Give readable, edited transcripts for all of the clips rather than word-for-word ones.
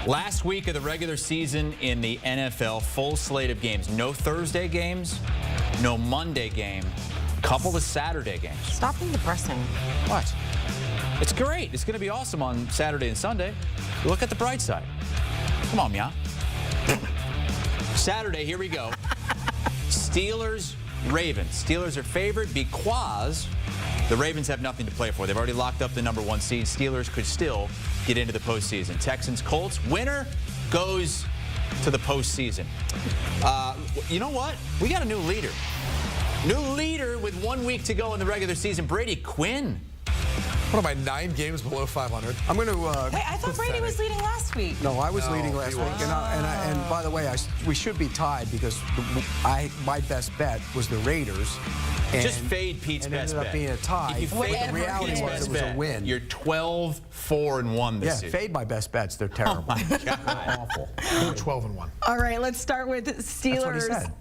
Last week of the regular season in the NFL, full slate of games. No Thursday games, no Monday game, couple of Saturday games. Stop being depressing. What? It's great. It's going to be awesome on Saturday and Sunday. Look at the bright side. Come on, Mia. Saturday, here we go. Steelers, Ravens. Steelers are favored because the Ravens have nothing to play for. They've already locked up the #1 seed. Steelers could still get into the postseason. Texans, Colts. Winner goes to the postseason. You know what? We got a new leader. New leader with 1 week to go in the regular season. Brady Quinn. What am I, 9 games below 500? I'm going to. Wait, I thought Brady was leading last week. No, I was leading last week. And by the way, we should be tied because my best bet was the Raiders. Just fade Pete's best bet. Ended up being a tie. If you fade the reality was it was a win. You're 12-4-1 this season. Yeah, fade my best bets. They're terrible. Oh my God. They're awful. We're 12-1. All right, let's start with Steelers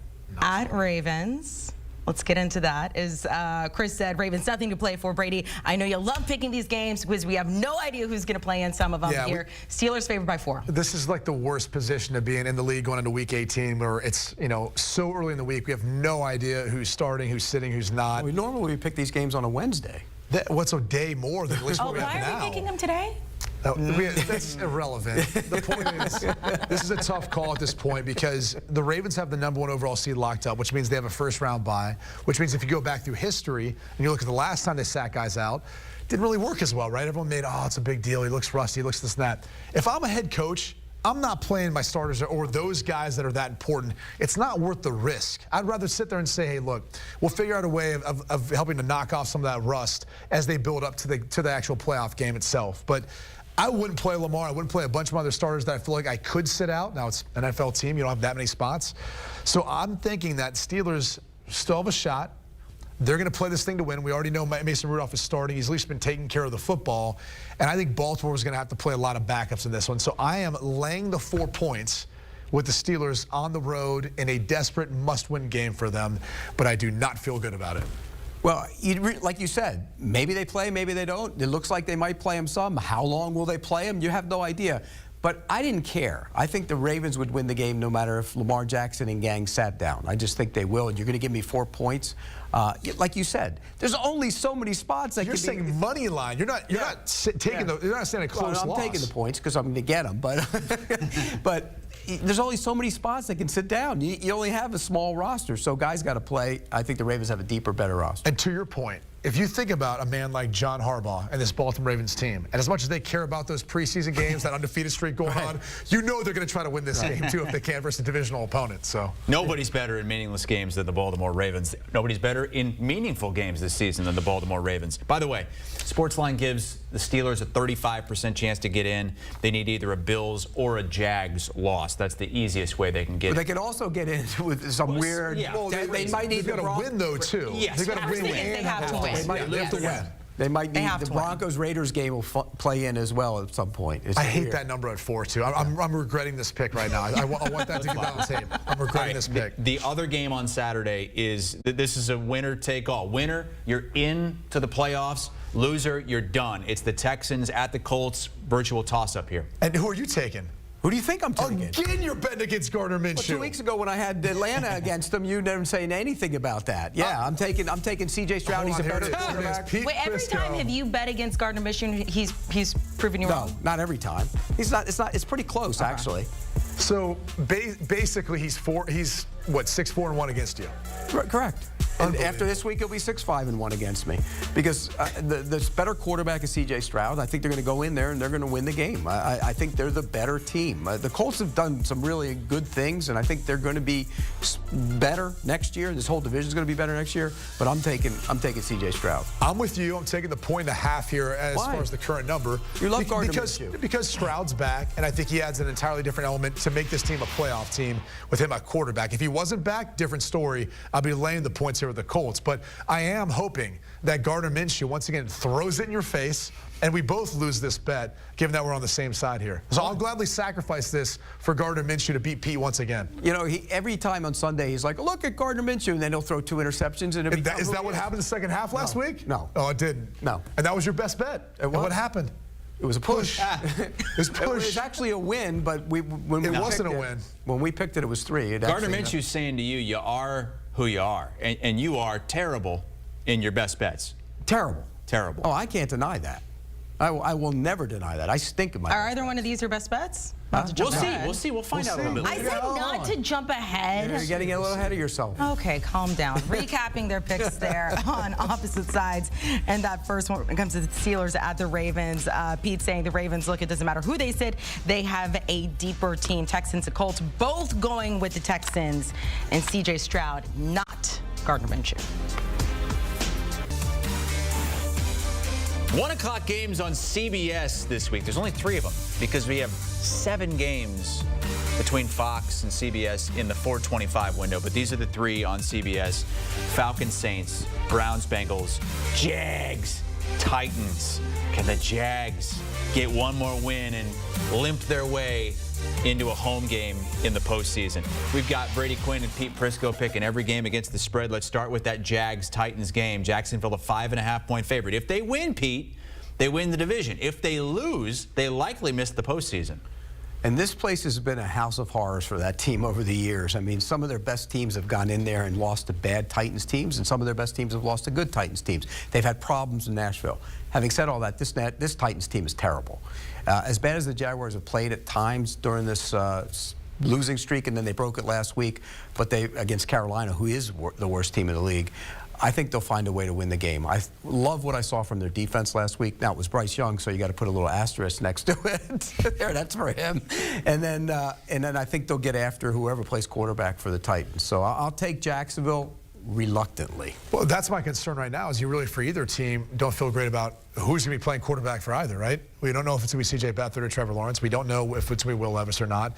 at Ravens. Let's get into that. As Chris said, Ravens nothing to play for. Brady, I know you love picking these games because we have no idea who's going to play in some of them here. Steelers favored by 4. This is like the worst position to be in the league going into week 18 where it's, so early in the week. We have no idea who's starting, who's sitting, who's not. We normally pick these games on a Wednesday. What's a day more than at least what we have now? Why are we picking them today? That's irrelevant. The point is, this is a tough call at this point because the Ravens have the #1 overall seed locked up, which means they have a first-round bye, which means if you go back through history and you look at the last time they sat guys out, it didn't really work as well, right? Everyone made, it's a big deal. He looks rusty. He looks this and that. If I'm a head coach, I'm not playing my starters or those guys that are that important. It's not worth the risk. I'd rather sit there and say, hey, look, we'll figure out a way of helping to knock off some of that rust as they build up to the actual playoff game itself. But I wouldn't play Lamar. I wouldn't play a bunch of other starters that I feel like I could sit out. Now, it's an NFL team. You don't have that many spots. So I'm thinking that Steelers still have a shot. They're going to play this thing to win. We already know Mason Rudolph is starting. He's at least been taking care of the football. And I think Baltimore is going to have to play a lot of backups in this one. So I am laying the 4 points with the Steelers on the road in a desperate must-win game for them. But I do not feel good about it. Well, like you said, maybe they play, maybe they don't. It looks like they might play him some. How long will they play him? You have no idea. But I didn't care. I think the Ravens would win the game no matter if Lamar Jackson and gang sat down. I just think they will. And you're going to give me 4 points. Like you said, there's only so many spots that you're saying money line. You're not taking the. You're not saying a close loss. I'm taking the points because I'm going to get them. But there's only so many spots that can sit down. You only have a small roster, so guys got to play. I think the Ravens have a deeper, better roster. And to your point, if you think about a man like John Harbaugh and this Baltimore Ravens team, and as much as they care about those preseason games, that undefeated streak going on, they're going to try to win this game too if they can versus a divisional opponent. So nobody's better in meaningless games than the Baltimore Ravens. Nobody's better in meaningful games this season than the Baltimore Ravens. By the way, Sportsline gives the Steelers a 35% chance to get in. They need either a Bills or a Jags loss. That's the easiest way they can get in. But they can also get in with some weird. Yeah. Well, they might need to win though too. Yes, they've got to win. They have to win. They have to win. They might need the Broncos-Raiders game will play in as well at some point. I hate that number at 4 too. I'm regretting this pick right now. I want that to get on tape. I'm regretting this pick. The other game on Saturday is this is a winner take all. Winner, you're in to the playoffs. Loser, you're done. It's the Texans at the Colts. Virtual toss-up here. And who are you taking? Who do you think I'm taking? Again, you're betting against Gardner Minshew. Well, 2 weeks ago when I had Atlanta against them, you never saying anything about that. Yeah, I'm taking C.J. Stroud. He's a better quarterback. Wait, every time have you bet against Gardner Minshew? He's proven you wrong. No, not every time. He's not. It's pretty close actually. So basically, he's what 6-4-1 against you. Correct. And after this week, he'll be 6-5-1 against me because the better quarterback is C.J. Stroud. I think they're going to go in there and they're going to win the game. I think they're the better team. The Colts have done some really good things, and I think they're going to be better next year. This whole division is going to be better next year. But I'm taking C.J. Stroud. I'm with you. I'm taking the 1.5 here as far as the current number. You love Gardner Minshew. Because Stroud's back, and I think he adds an entirely different element to make this team a playoff team with him at quarterback. If he wasn't back, different story. I'll be laying the points here with the Colts. But I am hoping that Gardner Minshew once again throws it in your face and we both lose this bet, given that we're on the same side here. So I'll gladly sacrifice this for Gardner Minshew to beat Pete once again. Every time on Sunday he's like, look at Gardner Minshew, and then he'll throw 2 interceptions. And is that what happened in the second half last week? No. Oh, it didn't? No. And that was your best bet? And what happened? It was a push. It was push. It was actually a win, but when it wasn't a win. When we picked it, it was 3. Gardner Minshew's saying to you, you are who you are, and you are terrible in your best bets. Terrible. Terrible. Oh, I can't deny that. I will never deny that. I stink in my. Are either one of these your best bets? We'll see. We'll see. We'll find out a little bit I later. said not to jump ahead. You're getting a little ahead of yourself. Okay, calm down. Recapping their picks there on opposite sides. And that first one, when it comes to the Steelers at the Ravens, Pete saying the Ravens, look, it doesn't matter who they sit, they have a deeper team. Texans and Colts both going with the Texans. And CJ Stroud, not Gardner Minshew. 1 o'clock games on CBS this week. There's only 3 of them because we have 7 games between Fox and CBS in the 4:25 window. But these are the 3 on CBS. Falcons, Saints, Browns, Bengals, Jags, Titans. Can the Jags get one more win and limp their way into a home game in the postseason? We've got Brady Quinn and Pete Prisco picking every game against the spread. Let's start with that Jags-Titans game. Jacksonville a 5.5-point favorite. If they win, Pete, they win the division. If they lose, they likely miss the postseason. And this place has been a house of horrors for that team over the years. I mean, some of their best teams have gone in there and lost to bad Titans teams, and some of their best teams have lost to good Titans teams. They've had problems in Nashville. Having said all that, this Titans team is terrible. As bad as the Jaguars have played at times during this losing streak, and then they broke it last week, but they against Carolina, who is the worst team in the league, I think they'll find a way to win the game. I love what I saw from their defense last week. Now, it was Bryce Young, so you got to put a little asterisk next to it. There, that's for him. And then I think they'll get after whoever plays quarterback for the Titans. So I'll take Jacksonville reluctantly. Well, that's my concern right now is you really, for either team, don't feel great about who's going to be playing quarterback for either, right? We don't know if it's going to be C.J. Beathard or Trevor Lawrence. We don't know if it's going to be Will Levis or not.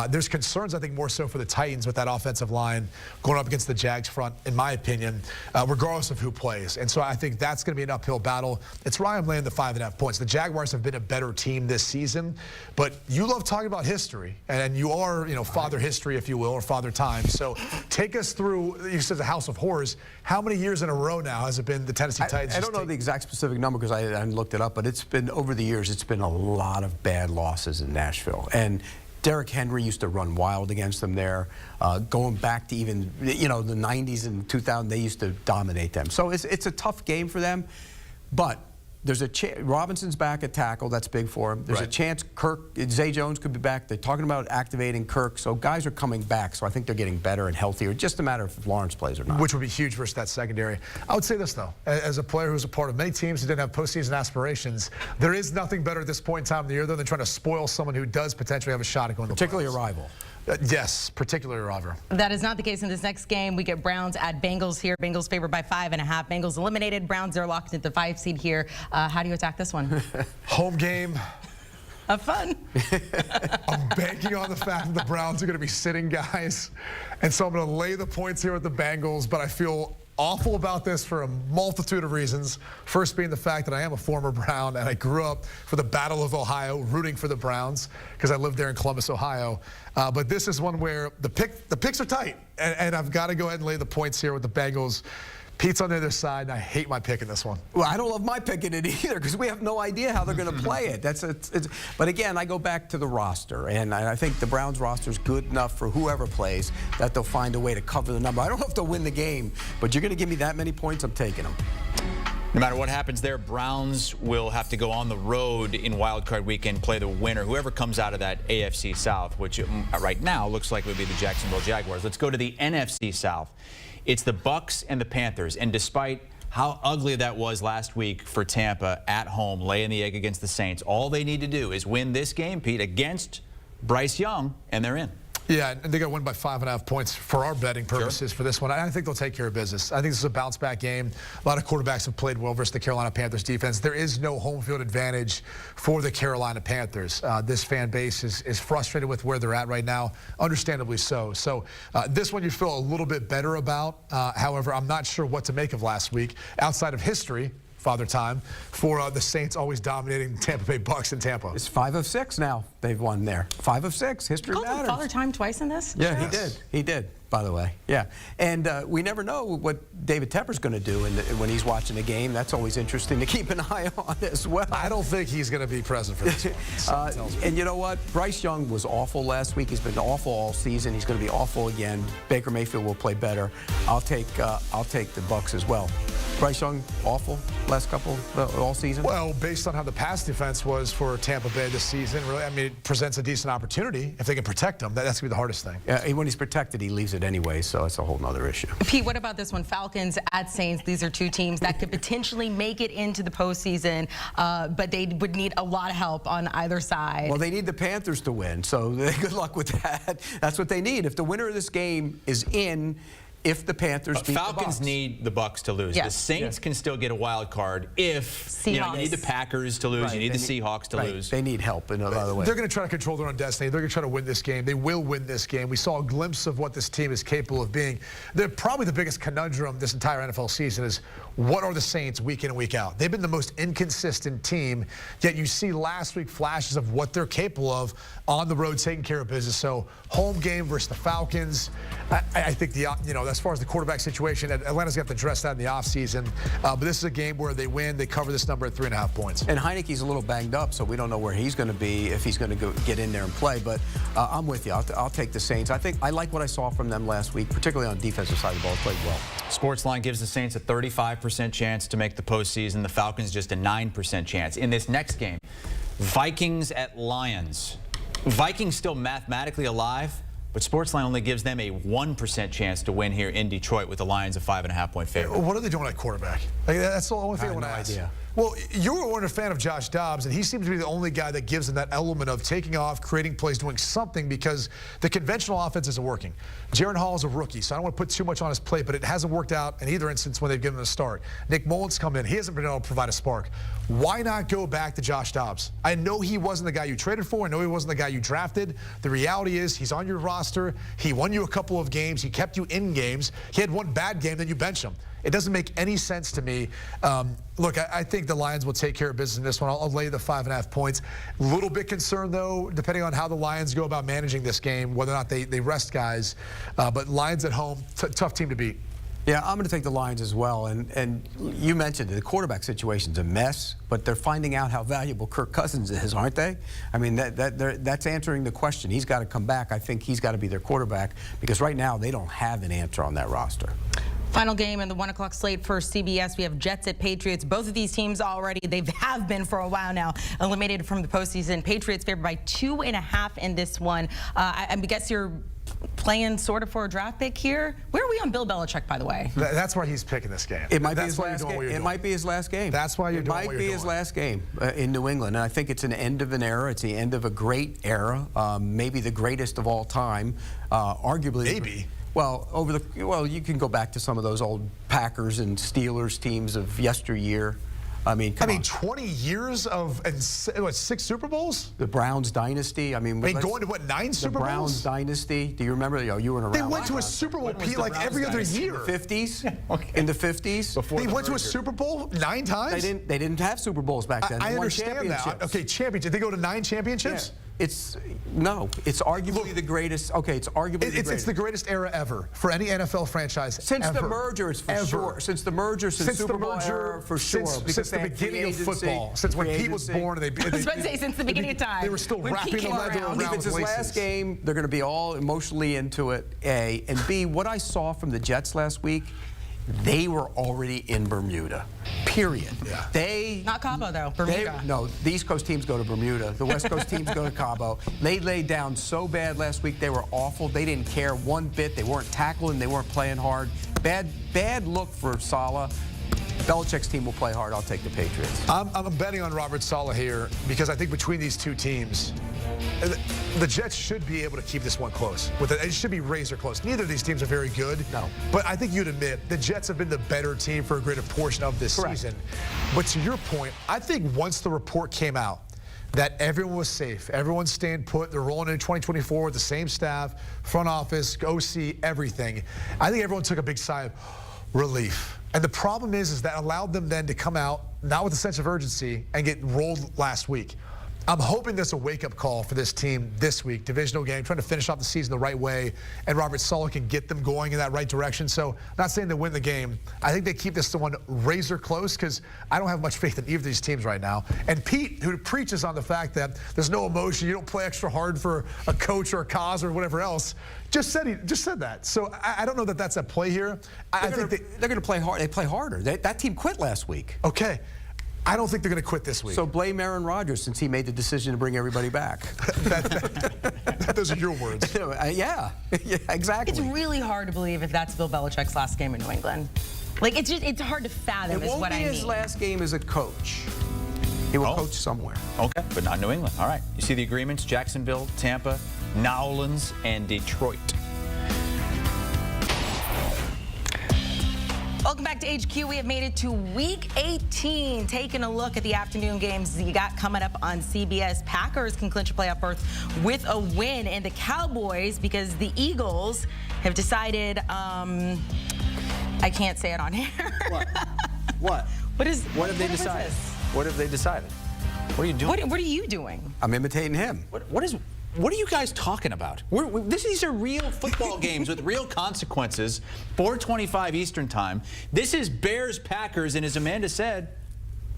There's concerns, I think, more so for the Titans with that offensive line going up against the Jags front, in my opinion, regardless of who plays. And so I think that's going to be an uphill battle. It's why I'm laying the 5.5 points. The Jaguars have been a better team this season, but you love talking about history, and you are, father history, if you will, or father time. So take us through, you said the house of horrors. How many years in a row now has it been the Tennessee Titans? I don't know the exact specific number because I haven't looked it up, but it's been, over the years, it's been a lot of bad losses in Nashville. And Derrick Henry used to run wild against them there. Going back to even, the 90s and 2000, they used to dominate them. So it's a tough game for them, but there's a chance. Robinson's back at tackle. That's big for him. There's a chance Zay Jones could be back. They're talking about activating Kirk. So guys are coming back. So I think they're getting better and healthier. Just a matter of if Lawrence plays or not. Which would be huge versus that secondary. I would say this, though. As a player who's a part of many teams who didn't have postseason aspirations, there is nothing better at this point in time of the year, though, than trying to spoil someone who does potentially have a shot at going to the playoffs. Particularly a rival. Yes, particularly a rival. That is not the case in this next game. We get Browns at Bengals here. Bengals favored by 5.5. Bengals eliminated. Browns are locked at the 5 seed here. How do you attack this one? Home game. Have fun. I'm banking on the fact that the Browns are going to be sitting guys. And so I'm going to lay the points here with the Bengals, but I feel awful about this for a multitude of reasons. First being the fact that I am a former Brown and I grew up for the Battle of Ohio rooting for the Browns because I lived there in Columbus, Ohio. But this is one where the picks are tight, and I've got to go ahead and lay the points here with the Bengals. Pete's on the other side, and I hate my pick in this one. Well, I don't love my pick in it either because we have no idea how they're going to play it. But again, I go back to the roster, and I think the Browns roster is good enough for whoever plays that they'll find a way to cover the number. I don't know if they'll win the game, but you're going to give me that many points, I'm taking them. No matter what happens there, Browns will have to go on the road in Wild Card Weekend, play the winner, whoever comes out of that AFC South, which right now looks like would be the Jacksonville Jaguars. Let's go to the NFC South. It's the Bucs and the Panthers, and despite how ugly that was last week for Tampa at home, laying the egg against the Saints, all they need to do is win this game, Pete, against Bryce Young, and they're in. Yeah, and they got to win by 5.5 points for our betting purposes for this one. I think they'll take care of business. I think this is a bounce-back game. A lot of quarterbacks have played well versus the Carolina Panthers defense. There is no home field advantage for the Carolina Panthers. This fan base is frustrated with where they're at right now, understandably so. So this one you feel a little bit better about. However, I'm not sure what to make of last week outside of history. Father time for the Saints always dominating Tampa Bay Bucs in Tampa. It's 5 of 6 now they've won there. 5 of 6. History Called him matters. Father time twice in this? Yeah, Yes. He did. by the way. Yeah. And we never know what David Tepper's going to do when he's watching the game. That's always interesting to keep an eye on as well. I don't think he's going to be present for this one. And you know what? Bryce Young was awful last week. He's been awful all season. He's going to be awful again. Baker Mayfield will play better. I'll take the Bucs as well. Bryce Young, awful last couple all season? Well, based on how the pass defense was for Tampa Bay this season, really, I mean, it presents a decent opportunity if they can protect him. That's going to be the hardest thing. Yeah, when he's protected, he leaves it anyway, so it's a whole other issue. Pete, what about this one? Falcons at Saints. These are two teams that could potentially make it into the postseason, but they would need a lot of help on either side. Well, they need the Panthers to win, so good luck with that. That's what they need. If the winner of this game is in, if the Panthers beat Falcons the Bucs. need the Bucs to lose. Yes. The Saints can still get a wild card if you need the Packers to lose, Right. you need the Seahawks to lose. They need help in another way. They're going to try to control their own destiny. They're going to try to win this game. They will win this game. We saw a glimpse of what this team is capable of being. They're probably the biggest conundrum this entire NFL season is what are the Saints week in and week out? They've been the most inconsistent team, yet you see last week flashes of what they're capable of on the road taking care of business. So home game versus the Falcons. I think as far as the quarterback situation, Atlanta's going to have to address that in the offseason. But this is a game where they win. They cover this number at 3.5 points. And Heineke's a little banged up, so we don't know where he's going to be, if he's going to get in there and play. But I'm with you. I'll take the Saints. I like what I saw from them last week, particularly on the defensive side of the ball. Played well. Sportsline gives the Saints a 35% chance to make the postseason. The Falcons just a 9% chance. In this next game, Vikings at Lions. Vikings still mathematically alive, but Sportsline only gives them a 1% chance to win here in Detroit with the Lions a 5.5-point favorite. What are they doing at quarterback? That's the only thing I want to ask. Idea. Well, you were a fan of Josh Dobbs, and he seems to be the only guy that gives them that element of taking off, creating plays, doing something, because the conventional offense isn't working. Jaron Hall is a rookie, so I don't want to put too much on his plate, but it hasn't worked out in either instance when they've given him a start. Nick Mullins come in. He hasn't been able to provide a spark. Why not go back to Josh Dobbs? I know he wasn't the guy you traded for. I know he wasn't the guy you drafted. The reality is he's on your roster. He won you a couple of games. He kept you in games. He had one bad game, then you bench him. It doesn't make any sense to me. Look, I think the Lions will take care of business in this one. I'll lay the 5.5 points. A little bit concerned, though, depending on how the Lions go about managing this game, whether or not they rest guys. But Lions at home, tough team to beat. Yeah, I'm going to take the Lions as well. And you mentioned the quarterback situation's a mess, but they're finding out how valuable Kirk Cousins is, aren't they? I mean, that's answering the question. He's got to come back. I think he's got to be their quarterback because right now they don't have an answer on that roster. Final game in the 1 o'clock slate for CBS. We have Jets at Patriots. Both of these teams already, they have been for a while now, eliminated from the postseason. Patriots favored by 2.5 in this one. I guess you're playing sort of for a draft pick here. Where are we on Bill Belichick, by the way? That's why he's picking this game. It might be his last game. It might be his last game. That's why you're doing what you're doing. It might be his last game in New England. And I think it's an end of an era. It's the end of a great era, maybe the greatest of all time, arguably. Maybe. Well, you can go back to some of those old Packers and Steelers teams of yesteryear. I mean, 20 years of 6 Super Bowls? The Browns dynasty. Going to what, 9 Super Bowls? The Browns dynasty. Do you remember? You weren't around. They went to a Super Bowl, Pete, like every other year. In the 50s. Okay. In the 50s. They went to a Super Bowl 9 times. They didn't have Super Bowls back then. I understand that. Okay, championships. Did they go to 9 championships? Yeah. It's arguably the greatest. Okay, it's arguably the greatest. It's the greatest era ever for any NFL franchise since the merger, it's for sure. Since the merger, since Super Bowl era, for sure. Since the beginning of football, since when Pete was born, I was about to say since the beginning of time. They were still wrapping the leather around if it's his last game, they're going to be all emotionally into it. A and B. What I saw from the Jets last week, they were already in Bermuda. Period. Yeah. Not Cabo though. Bermuda. No, the East Coast teams go to Bermuda. The West Coast teams go to Cabo. They laid down so bad last week. They were awful. They didn't care one bit. They weren't tackling. They weren't playing hard. Bad look for Saleh. Belichick's team will play hard. I'll take the Patriots. I'm betting on Robert Saleh here because I think between these two teams, the Jets should be able to keep this one close. It should be razor close. Neither of these teams are very good. No. But I think you'd admit the Jets have been the better team for a greater portion of this season. But to your point, I think once the report came out that everyone was safe, everyone's staying put, they're rolling into 2024 with the same staff, front office, OC, everything, I think everyone took a big sigh of relief. And the problem is that allowed them then to come out, not with a sense of urgency, and get rolled last week. I'm hoping there's a wake-up call for this team this week. Divisional game, trying to finish off the season the right way, and Robert Saleh can get them going in that right direction. So, not saying they win the game. I think they keep this one razor close because I don't have much faith in either of these teams right now. And Pete, who preaches on the fact that there's no emotion, you don't play extra hard for a coach or a cause or whatever else, just said that. So I don't know that that's at play here. I think they're going to play hard. They play harder. That team quit last week. Okay. I don't think they're going to quit this week. So blame Aaron Rodgers since he made the decision to bring everybody back. Those are your words. Yeah, exactly. It's really hard to believe if that's Bill Belichick's last game in New England. Like, it's hard to fathom is what I mean. It won't be his last game as a coach. He will coach somewhere. Okay, but not New England. All right. You see the agreements? Jacksonville, Tampa, Nowlands, and Detroit. Welcome back to HQ. We have made it to week 18. Taking a look at the afternoon games you got coming up on CBS. Packers can clinch a playoff berth with a win, and the Cowboys, because the Eagles have decided, I can't say it on here. What? What have they decided? What have they decided? What are you doing? What are you doing? I'm imitating him. What are you guys talking about? These are real football games with real consequences. 4:25 Eastern time. This is Bears-Packers, and as Amanda said,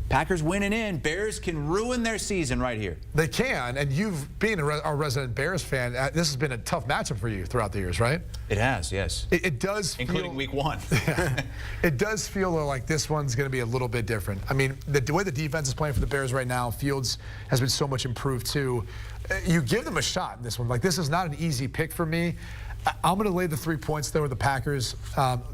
Packers winning in. Bears can ruin their season right here. They can, and you've been our resident Bears fan. This has been a tough matchup for you throughout the years, right? It has, yes. It does, including week 1. Yeah, it does feel like this one's going to be a little bit different. I mean, the way the defense is playing for the Bears right now, Fields has been so much improved too. You give them a shot in this one. Like, this is not an easy pick for me. I'm going to lay the 3 points there with the Packers.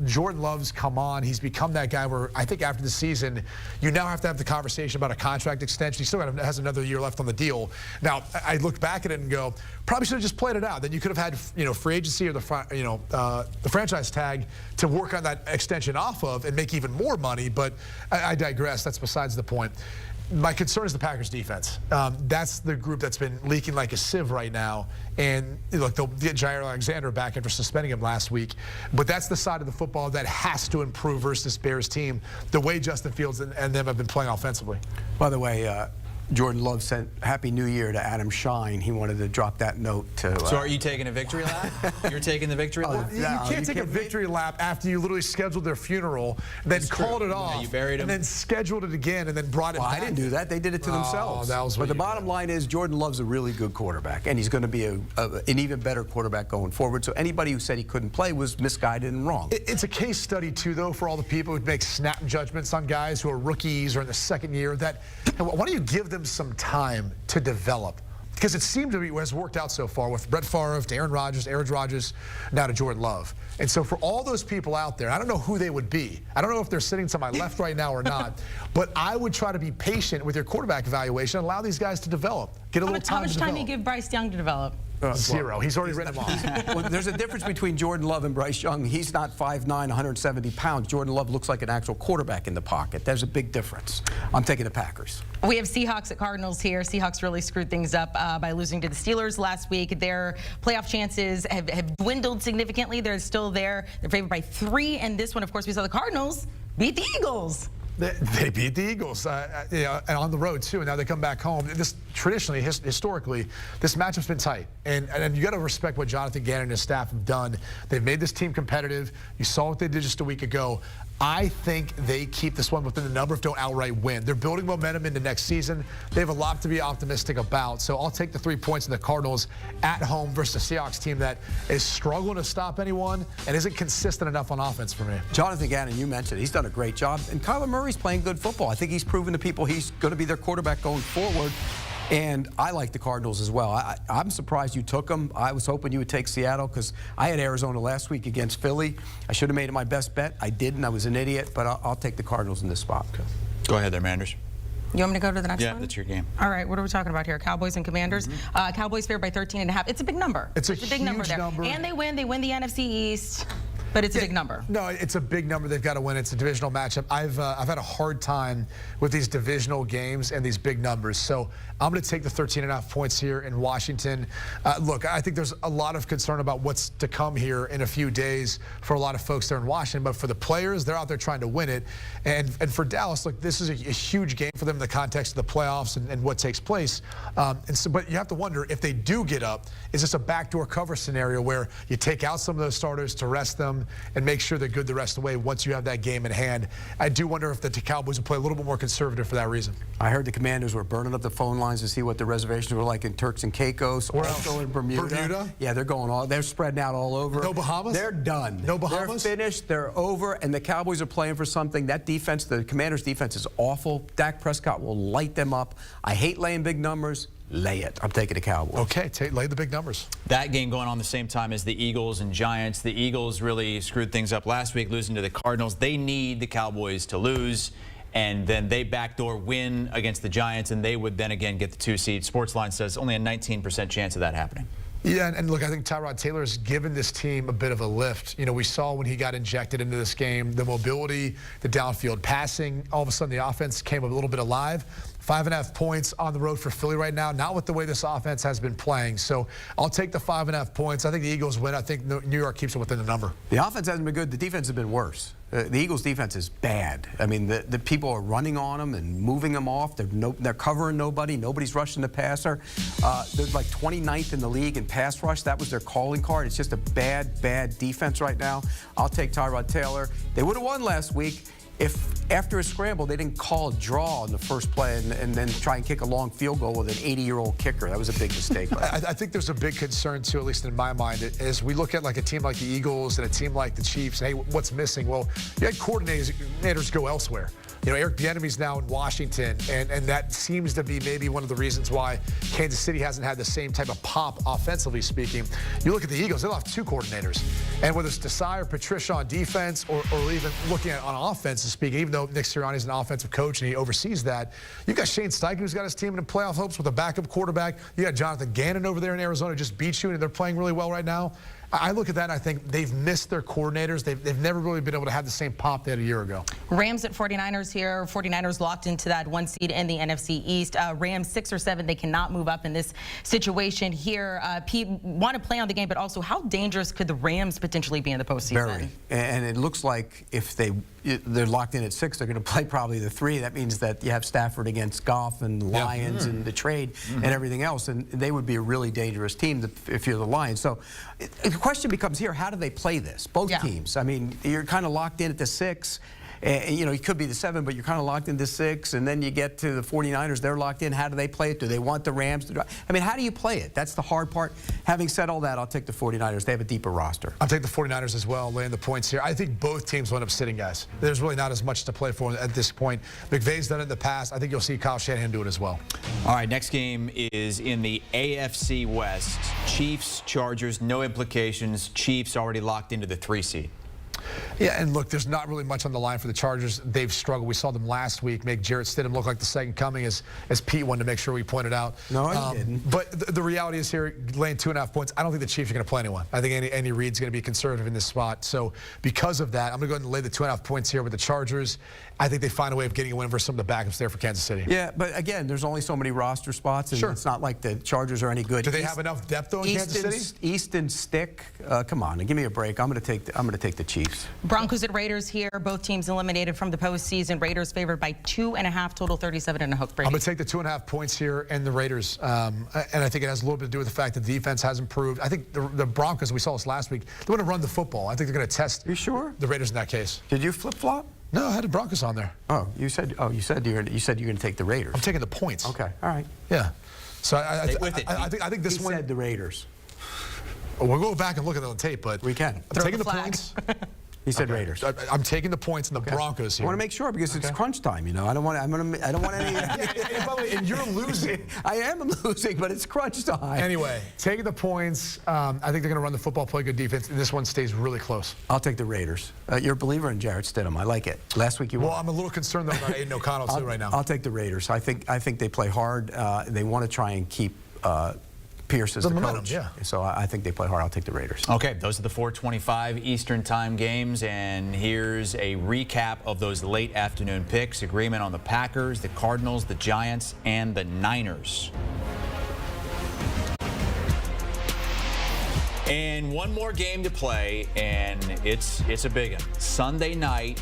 Jordan Love's come on. He's become that guy where I think after the season, you now have to have the conversation about a contract extension. He still has another year left on the deal. Now, I look back at it and go, probably should have just played it out. Then you could have had, free agency or the franchise tag to work on that extension off of and make even more money. But I digress. That's besides the point. My concern is the Packers defense. That's the group that's been leaking like a sieve right now. And look, they'll get Jair Alexander back after suspending him last week. But that's the side of the football that has to improve versus this Bears team, the way Justin Fields and them have been playing offensively. By the way, Jordan Love sent Happy New Year to Adam Shine. He wanted to drop that note to... So are you taking a victory lap? You're taking the victory lap? You can't take a victory lap after you literally scheduled their funeral, then called it off, you buried him. and then scheduled it again, and then brought it back. I didn't do that. They did it to themselves. That was but the bottom line is Jordan Love's a really good quarterback, and he's going to be an even better quarterback going forward. So anybody who said he couldn't play was misguided and wrong. It's a case study, too, though, for all the people who make snap judgments on guys who are rookies or in the second year. Why don't you give them some time to develop? Because it seemed to be has worked out so far with Brett Favre to Aaron Rodgers, now to Jordan Love. And so for all those people out there, I don't know who they would be. I don't know if they're sitting to my left right now or not, but I would try to be patient with your quarterback evaluation and allow these guys to develop. Get a little time to develop. How much time do you give Bryce Young to develop? Zero. He's already written him off. Well, there's a difference between Jordan Love and Bryce Young. He's not 5'9", 170 pounds. Jordan Love looks like an actual quarterback in the pocket. There's a big difference. I'm taking the Packers. We have Seahawks at Cardinals here. Seahawks really screwed things up by losing to the Steelers last week. Their playoff chances have dwindled significantly. They're still there. They're favored by 3. And this one, of course, we saw the Cardinals beat the Eagles. They beat the Eagles, and on the road too. And now they come back home. This traditionally, historically, this matchup's been tight. And you got to respect what Jonathan Gannon and his staff have done. They've made this team competitive. You saw what they did just a week ago. I think they keep this one within the number if don't outright win. They're building momentum into next season. They have a lot to be optimistic about. So I'll take the 3 points in the Cardinals at home versus the Seahawks team that is struggling to stop anyone and isn't consistent enough on offense for me. Jonathan Gannon, you mentioned, he's done a great job. And Kyler Murray's playing good football. I think he's proven to people he's going to be their quarterback going forward. And I like the Cardinals as well. I'm surprised you took them. I was hoping you would take Seattle because I had Arizona last week against Philly. I should have made it my best bet. I didn't. I was an idiot. But I'll take the Cardinals in this spot. Go ahead there, Manders. You want me to go to the next one? Yeah, that's your game. All right, what are we talking about here? Cowboys and Commanders. Cowboys favored by 13.5. It's a big number. It's a big huge number there. number. And they win. They win the NFC East. But it's a big number. No, it's a big number. They've got to win. It's a divisional matchup. I've had a hard time with these divisional games and these big numbers. So I'm going to take the 13.5 points here in Washington. Look, I think there's a lot of concern about what's to come here in a few days for a lot of folks there in Washington. But for the players, they're out there trying to win it. And for Dallas, look, this is a huge game for them in the context of the playoffs and what takes place. But you have to wonder, if they do get up, is this a backdoor cover scenario where you take out some of those starters to rest them and make sure they're good the rest of the way once you have that game in hand? I do wonder if the Cowboys will play a little bit more conservative for that reason. I heard the Commanders were burning up the phone lines to see what the reservations were like in Turks and Caicos, also in Bermuda. Yeah, they're spreading out all over. No Bahamas? They're done. No Bahamas? They're finished. They're over, and the Cowboys are playing for something. That defense, the Commanders' defense, is awful. Dak Prescott will light them up. I hate laying big numbers. Lay it. I'm taking the Cowboys. Okay, lay the big numbers. That game going on the same time as the Eagles and Giants. The Eagles really screwed things up last week, losing to the Cardinals. They need the Cowboys to lose, and then they backdoor win against the Giants, and they would then again get the 2 seed. Sportsline says only a 19% chance of that happening. Yeah, and look, I think Tyrod Taylor has given this team a bit of a lift. You know, we saw when he got injected into this game, the mobility, the downfield passing, all of a sudden the offense came a little bit alive. 5.5 points on the road for Philly right now, not with the way this offense has been playing. So I'll take the 5.5 points. I think the Eagles win. I think New York keeps it within the number. The offense hasn't been good. The defense has been worse. The Eagles' defense is bad. I mean, the people are running on them and moving them off. They're covering nobody. Nobody's rushing the passer. They're like 29th in the league in pass rush. That was their calling card. It's just a bad defense right now. I'll take Tyrod Taylor. They would have won last week if after a scramble they didn't call a draw on the first play and then try and kick a long field goal with an 80-year-old kicker. That was a big mistake. I think there's a big concern too, at least in my mind, as we look at like a team like the Eagles and a team like the Chiefs. Hey, what's missing? Well, you had coordinators go elsewhere. You know, Eric Bieniemy's now in Washington, and that seems to be maybe one of the reasons why Kansas City hasn't had the same type of pop, offensively speaking. You look at the Eagles, they'll have 2 coordinators. And whether it's Desai or Patricia on defense or even looking at on offense speaking, even though Nick Sirianni's an offensive coach and he oversees that, you've got Shane Steichen, who's got his team in playoff hopes with a backup quarterback. You got Jonathan Gannon over there in Arizona, just beat you, and they're playing really well right now. I look at that and I think they've missed their coordinators. They've never really been able to have the same pop they had a year ago. Rams at 49ers here. 49ers locked into that 1 seed in the NFC East. Rams 6 or 7. They cannot move up in this situation here. Pete, want to play on the game, but also how dangerous could the Rams potentially be in the postseason? Very. And it looks like if they're locked in at 6, they're going to play probably the 3. That means that you have Stafford against Goff and the Lions and the trade and everything else, and they would be a really dangerous team if you're the Lions. So the question becomes here, how do they play this? Both teams. I mean, you're kind of locked in at the 6. You know, it could be the 7, but you're kind of locked into 6, and then you get to the 49ers, they're locked in. How do they play it? Do they want the Rams to do it? I mean, how do you play it? That's the hard part. Having said all that, I'll take the 49ers. They have a deeper roster. I'll take the 49ers as well, laying the points here. I think both teams will end up sitting guys. There's really not as much to play for at this point. McVay's done it in the past. I think you'll see Kyle Shanahan do it as well. All right, next game is in the AFC West. Chiefs, Chargers, no implications. Chiefs already locked into the 3 seed. Yeah, and look, there's not really much on the line for the Chargers. They've struggled. We saw them last week make Jarrett Stidham look like the second coming, as Pete wanted to make sure we pointed out. No, he didn't. But the reality is here, laying 2.5 points, I don't think the Chiefs are going to play anyone. I think Andy Reid's going to be conservative in this spot. So because of that, I'm going to go ahead and lay the 2.5 points here with the Chargers. I think they find a way of getting a win for some of the backups there for Kansas City. Yeah, but again, there's only so many roster spots, and it's not like the Chargers are any good. Do they have enough depth though in Kansas City? Easton Stick, come on, give me a break. I'm going to take the Chiefs. Broncos at Raiders here. Both teams eliminated from the postseason. Raiders favored by 2.5, total 37.5. I'm going to take the 2.5 points here and the Raiders. And I think it has a little bit to do with the fact that the defense has improved. I think the Broncos, we saw this last week, they want to run the football. I think they're going to test you sure? The Raiders in that case. Did you flip-flop? No, I had the Broncos on there. Oh, you said you're going to take the Raiders. I'm taking the points. Okay, all right. Yeah. So I think this one. He said the Raiders. We'll go back and look at it on tape, but we can. I'm taking the points. He said Raiders. I'm taking the points in the Broncos here. I want to make sure because it's crunch time. You know, I don't want any. And you're losing. I am losing, but it's crunch time. Anyway, taking the points. I think they're going to run the football, play good defense, and this one stays really close. I'll take the Raiders. You're a believer in Jarrett Stidham. I like it. Last week you won. Well, I'm a little concerned though about Aiden O'Connell too right now. I'll take the Raiders. I think they play hard. They want to try and keep Pierce as The the momentum, coach. yeah. So I think they play hard. I'll take the Raiders. Okay, those are the 4:25 Eastern Time games, and here's a recap of those late afternoon picks. Agreement on the Packers, the Cardinals, the Giants, and the Niners. And one more game to play, and it's a big one. Sunday night,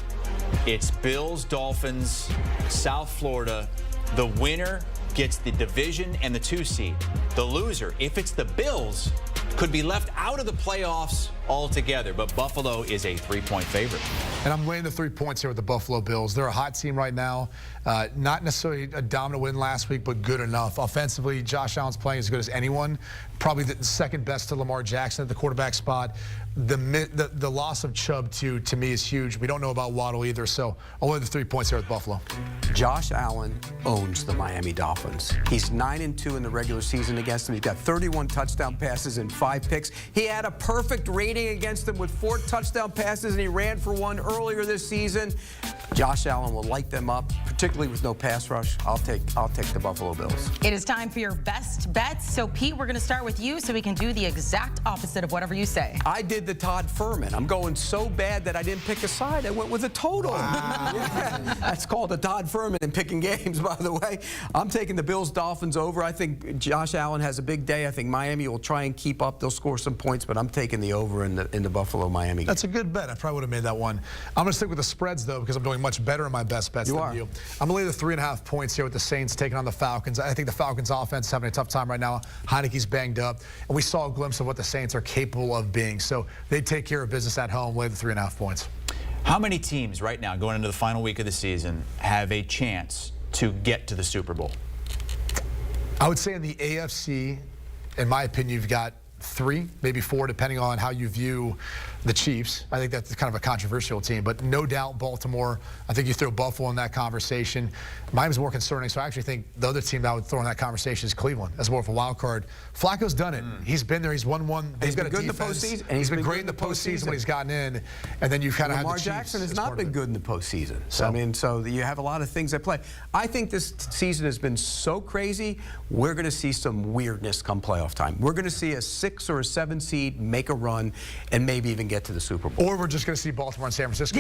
it's Bills, Dolphins, South Florida. The winner gets the division and the 2 seed. The loser, if it's the Bills, could be left out of the playoffs altogether. But Buffalo is a 3-point favorite. And I'm laying the 3 points here with the Buffalo Bills. They're a hot team right now. Not necessarily a dominant win last week, but good enough. Offensively, Josh Allen's playing as good as anyone. Probably the second best to Lamar Jackson at the quarterback spot. The loss of Chubb, to me, is huge. We don't know about Waddle either, so I'll lay the 3 points here with Buffalo. Josh Allen owns the Miami Dolphins. He's 9-2 in the regular season against them. He's got 31 touchdown passes and 5 picks. He had a perfect rating against them with 4 touchdown passes, and he ran for 1 earlier this season. Josh Allen will light them up, particularly with no pass rush. I'll take the Buffalo Bills. It is time for your best bets. So, Pete, we're going to start with you so we can do the exact opposite of whatever you say. I did the Todd Furman. I'm going so bad that I didn't pick a side. I went with a total. Wow. Yeah, that's called a Todd Furman in picking games, by the way. I'm taking the Bills Dolphins over. I think Josh Allen has a big day. I think Miami will try and keep up. They'll score some points, but I'm taking the over in the Buffalo-Miami game. That's a good bet. I probably would have made that one. I'm going to stick with the spreads, though, because I'm doing much better in my best bets than you. I'm going to lay the 3.5 points here with the Saints taking on the Falcons. I think the Falcons offense is having a tough time right now. Heineke's banged up, and we saw a glimpse of what the Saints are capable of being. So they take care of business at home, lay the 3.5 points. How many teams right now going into the final week of the season have a chance to get to the Super Bowl? I would say in the AFC, in my opinion, you've got 3, maybe 4, depending on how you view the Chiefs. I think that's kind of a controversial team, but no doubt Baltimore. I think you throw Buffalo in that conversation. Miami's more concerning, so I actually think the other team that I would throw in that conversation is Cleveland as more of a wild card. Flacco's done it. He's been there. He's won one. They've got a good defense. in the postseason, and he's been great in the postseason when he's gotten in. And then you've kind of had the Lamar Chiefs Jackson has as not part been of it. good in the postseason. So, I mean, so you have a lot of things at play. I think this season has been so crazy, we're going to see some weirdness come playoff time. We're going to see a 6 or a 7 seed make a run and maybe even get to the Super Bowl. Or we're just going to see Baltimore and San Francisco.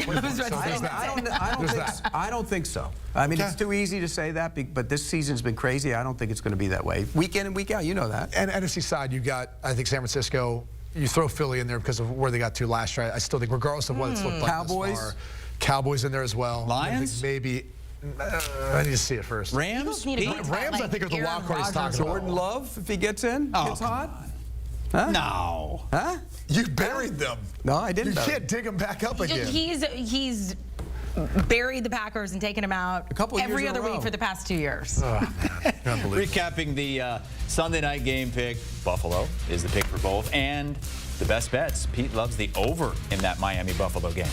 I don't think so. I mean, it's too easy to say that, but this season's been crazy. I don't think it's going to be that way. Week in and week out, you know that. And NFC side, you got, I think, San Francisco. You throw Philly in there because of where they got to last year. I still think, regardless of what it's looked like Cowboys? thus far, Cowboys in there as well. Lions? Maybe. I need to see it first. Rams? Rams, I think, are the wild card he's talking about. Jordan Love, if he gets in, gets hot. Huh? No. Huh? You buried them. No, I didn't. You can't dig them back up again. He's buried the Packers and taken them out every other week for the past 2 years. Oh, man. Unbelievable. Recapping the Sunday night game pick, Buffalo is the pick for both. And the best bets, Pete loves the over in that Miami-Buffalo game.